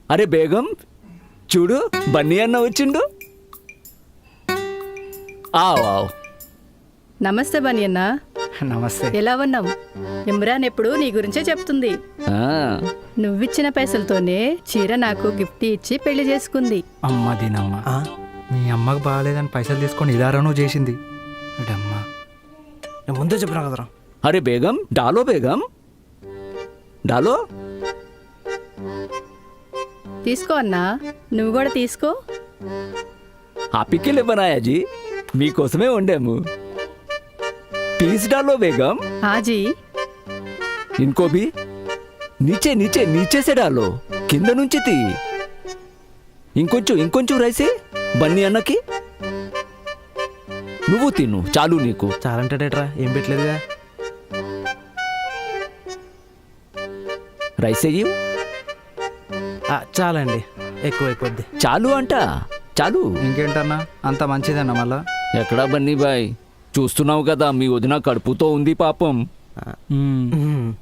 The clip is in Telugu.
అరే బేగం చూడు, బన్నీ అన్న వచ్చిండు. ఆవ్. నమస్తే బని అన్న. నమస్తే. ఎలా ఉన్నావు? ఇమ్రాన్ ఎప్పుడు నీ గురించే చెప్తుంది. నువ్విచ్చిన పైసలతోనే చీర నాకు గిఫ్ట్ ఇచ్చి పెళ్లి చేసుకుంది. అమ్మ దీనమ్మ, మీ అమ్మకు బాగాలేదని పైసలు తీసుకొని ఇదారనో చేసింది. అమ్మా నేను ముందే చెప్పినా కదరా. అరే బేగం డాలో, బేగం డాలో. తీసుకో అన్నా, నువ్వు కూడా తీసుకో. ఆపికే లేవనాయాజీ, మీకోసమే వండాము. పీస్ డాలో బేగం. ఆజీ ఇంకో బి నీచే నీచే నీచేసే డాలో, కింద నుంచి తీ. ఇంకొంచెం రైసే బన్నీ అన్నకి. నువ్వు తిను, చాలు నీకు. చాలంటాడేట్రా, ఏం పెట్టలేదుగా. రైసే ఇవ్వు. చాలండి, ఎక్కువైపోద్ది. చాలు అంట, చాలు. ఇంకేంటన్నా, అంత మంచిదన్నా మళ్ళా. ఎక్కడా బన్నీ బాయ్, చూస్తున్నావు కదా మీ వదిన కడుపుతో ఉంది పాపం.